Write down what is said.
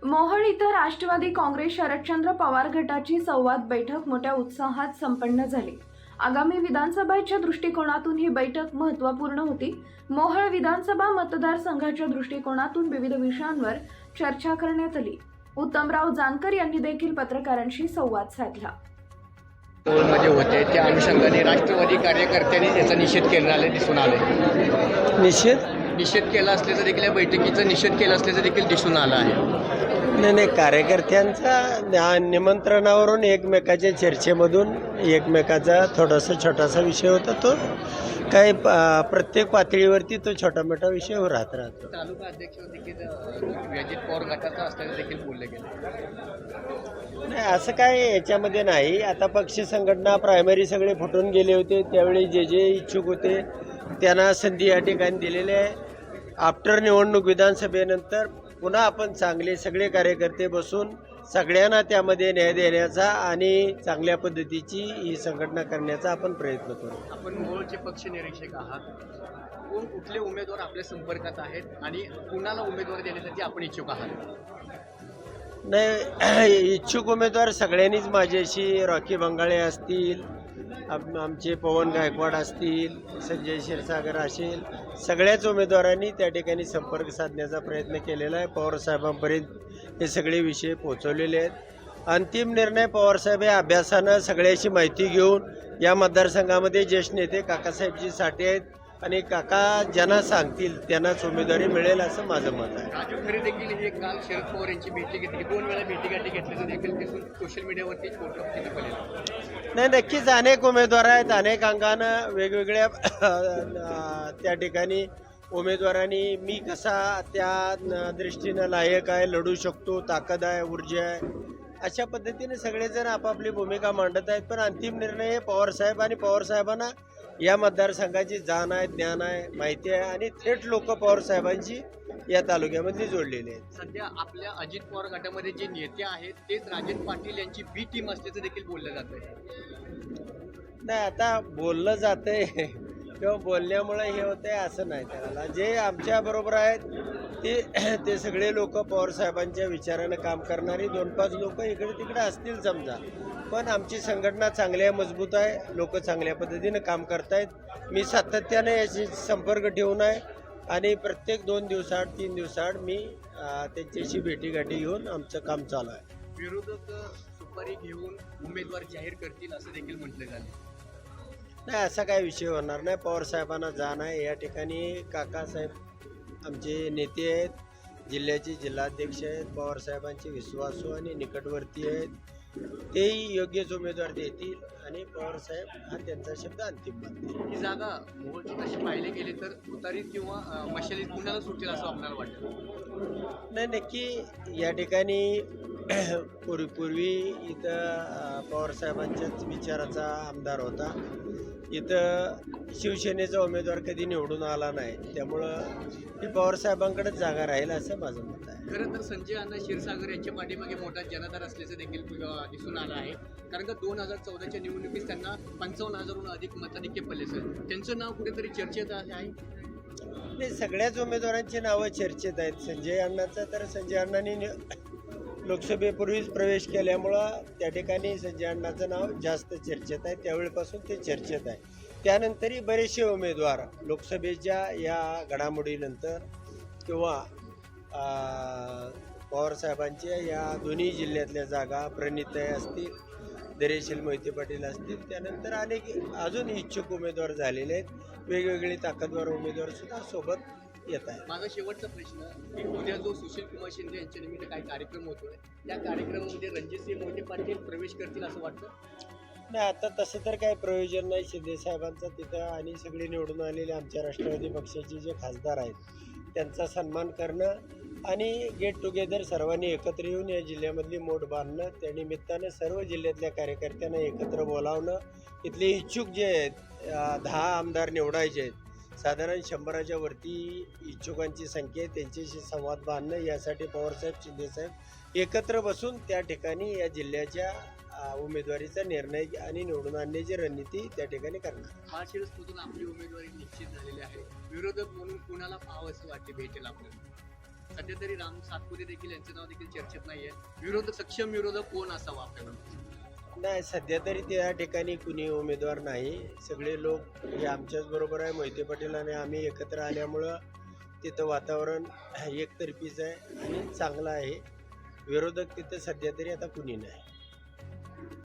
मोहोळ इथं राष्ट्रवादी काँग्रेस शरदचंद्र पवार गटाची संवाद बैठक मोठ्या उत्साहात संपन्न झाली। आगामी विधानसभेच्या दृष्टिकोनातून ही बैठक महत्त्वपूर्ण होती। मोहोळ विधानसभा मतदारसंघाच्या दृष्टिकोनातून विविध विषयांवर चर्चा करण्यात आली। उत्तमराव जानकर यांनी देखील पत्रकारांशी संवाद साधला। मध्ये होते त्या अनुषंगाने राष्ट्रवादी कार्यकर्त्यांनी त्याचा निषेध केलेला दिसून आले। निषेध केला असल्याचं देखील या बैठकीचा निषेध केला असल्याचं देखील दिसून आलं आहे। नाही, कार्यकर्त्यांचा निमंत्रणावरून एकमेकाच्या चर्चेमधून एकमेकाचा छोटासा विषय होता। तो काही प्रत्येक पातळीवरती तो छोटा मोठा विषय राहतो। तालुका अध्यक्ष देखील अजित पवार गटाचा असल्याचं देखील बोलले गेले। नाही, असं काय याच्यामध्ये नाही। आता पक्ष संघटना प्रायमरी सगळे फुटून गेले होते, त्यावेळी जे इच्छुक होते त्यांना संधी या ठिकाणी दिलेली आहे। आफ्टर निवडणूक विधानसभेनंतर पुन्हा आपण चांगले सगळे कार्यकर्ते बसून सगळ्यांना त्यामध्ये न्याय देण्याचा आणि चांगल्या पद्धतीची ही संघटना करण्याचा आपण प्रयत्न करू। आपण मोहोळचे पक्ष निरीक्षक आहात, कुठले उमेदवार आपल्या संपर्कात आहेत आणि कुणाला उमेदवार देण्यासाठी आपण इच्छुक आहात? नाही, इच्छुक उमेदवार सगळ्यांनीच माझ्याशी रॉकी बंगाळे असतील, आमचे पवन गायकवाड असतील, संजय क्षीरसागर असेल, सगळ्याच उमेदवारांनी त्या ठिकाणी संपर्क साधण्याचा प्रयत्न केलेला आहे। पवारसाहेबांपर्यंत हे सगळे विषय पोहोचवलेले आहेत। अंतिम निर्णय पवारसाहेब या अभ्यासानं सगळ्याची माहिती घेऊन या मतदारसंघामध्ये ज्येष्ठ नेते काकासाहेबजी साठे आहेत आणि काका ज्यांना सांगतील त्यांनाच उमेदवारी मिळेल असं माझं मत आहे। राजू खरे देखील हे काल शरद पवार यांची भेटी घेतली, 2 वेळा भेटीगाठी घेतल्याचं देखील दिसून सोशल मीडियावरती नाही, नक्कीच अनेक उमेदवार आहेत, अनेक अंगानं वेगवेगळ्या त्या ठिकाणी उमेदवारांनी मी कसा त्या दृष्टीनं लायक आहे, लढू शकतो, ताकद आहे, ऊर्जा आहे, अशा पद्धतीने सगळेजण आपापली भूमिका मांडत आहेत। पण अंतिम निर्णय हे पवारसाहेब आणि पवारसाहेबांना या मतदारसंघाची जाण आहे, ज्ञान आहे, माहिती आहे आणि थेट लोक पवारसाहेबांची या तालुक्यामध्ये जोडलेले आहेत। सध्या आपल्या अजित पवार गटामध्ये जे नेते आहेत तेच राजन पाटील यांची बी टीम असल्याचं देखील बोललं जातंय। नाही, आता बोललं जातंय किंवा बोलण्यामुळे हे होतंय असं नाही। त्याला जे आमच्या बरोबर आहेत ते सगळे लोक पवारसाहेबांच्या विचारानं काम करणारी 2-5 लोक इकडे तिकडे असतील समजा, पण आमची संघटना चांगली आहे, मजबूत आहे, लोक चांगल्या पद्धतीनं काम करतायत। मी सातत्याने याची संपर्क ठेवून आहे आणि प्रत्येक 2 दिवसाआड 3 दिवसाआड मी त्यांच्याशी भेटीगाठी घेऊन आमचं काम चालू आहे। विरोधक सुपारी घेऊन उमेदवार जाहीर करतील असं देखील म्हटलं झालं। नाही, असा काय विषय होणार नाही। पवारसाहेबांना जाण आहे। या ठिकाणी काकासाहेब आमचे नेते आहेत, जिल्ह्याचे जिल्हाध्यक्ष आहेत, पवारसाहेबांचे विश्वासू आणि निकटवर्ती आहेत। तेही योग्यच उमेदवार देतील आणि पवारसाहेब हा त्यांचा शब्द अंतिम मानतील। ही जागा मोहोळची तशी पाहिले गेले तर तुतारीत किंवा मशालीत कुणाला सुटेल असं आपल्याला वाटतं? नाही, नक्की या ठिकाणी पूर्वी इथं पवारसाहेबांच्याच विचाराचा आमदार होता। इथं शिवसेनेचा उमेदवार कधी निवडून आला नाही, त्यामुळं ही पवारसाहेबांकडेच जागा राहील असं माझं मत आहे। खरं तर संजय अण्णा क्षीरसागर यांच्या पाठीमागे मोठा जनाधार असल्याचं देखील दिसून आलं आहे। कारण का 2014च्या निवडणुकीत त्यांना 55,000हून अधिक मताधिक्य पडले सर, त्यांचं नाव कुठेतरी चर्चेत आहे। नाही, सगळ्याच उमेदवारांची नावं चर्चेत आहेत। संजय अण्णांचं तर संजय अण्णांनी लोकसभेपूर्वीच प्रवेश केल्यामुळं त्या ठिकाणी संजय अण्णांचं नाव जास्त चर्चेत आहे, त्यावेळेपासून ते चर्चेत आहे। त्यानंतरही बरेचसे उमेदवार लोकसभेच्या या घडामोडीनंतर किंवा पवारसाहेबांच्या या दोन्ही जिल्ह्यातल्या जागा प्रणितताई असतील, धैर्यशील मोहिते पाटील असतील, त्यानंतर अनेक अजून इच्छुक उमेदवार झालेले आहेत। वेगवेगळे ताकदवार उमेदवार सुद्धा सोबत येत आहे। माझा शेवटचा प्रश्न की उद्या जो सुशीलकुमार शिंदे यांच्या निमित्त काही कार्यक्रम होतोय, त्या कार्यक्रमामध्ये रणजितसिंह मोहिते पाटील प्रवेश करतील असं वाटतं? नाही, आता तसं तर काही प्रयोजन नाही। शिंदे साहेबांचा तिथं आणि सगळे निवडून आलेले आमच्या राष्ट्रवादी पक्षाचे जे खासदार आहेत त्यांचा सन्मान करणं आणि गेट टुगेदर सर्वांनी एकत्र येऊन या जिल्ह्यामधली मोठ बांधणं, त्या निमित्तानं सर्व जिल्ह्यातल्या कार्यकर्त्यांना एकत्र बोलावणं, इथले इच्छुक जे आहेत 10 आमदार निवडायचे आहेत, साधारण 100च्या वरती इच्छुकांची संख्या आहे, त्यांच्याशी संवाद बांधणं, यासाठी पवारसाहेब शिंदेसाहेब एकत्र बसून त्या ठिकाणी या जिल्ह्याच्या उमेदवारीचा निर्णय आणि निवडून आणण्याची रणनीती त्या ठिकाणी करणार। माळशिरसमधून आपली उमेदवारी निश्चित झालेली आहे, विरोधक म्हणून कुणाला पाहावं असं वाटते भेटेल आपल्याला? सध्या तरी राम सातपुते देखील यांचं नाव देखील चर्चेत नाहीये. सक्षम विरोधक कोण असावा आपल्याला? नाही, सध्या तरी त्या ठिकाणी कुणी उमेदवार नाही. सगळे लोक हे आमच्याच बरोबर आहे. मोहिते पाटील आणि आम्ही एकत्र आल्यामुळं तिथं वातावरण एकतर्फीच आहे आणि चांगलं आहे. विरोधक तिथं सध्या तरी आता कुणी नाही.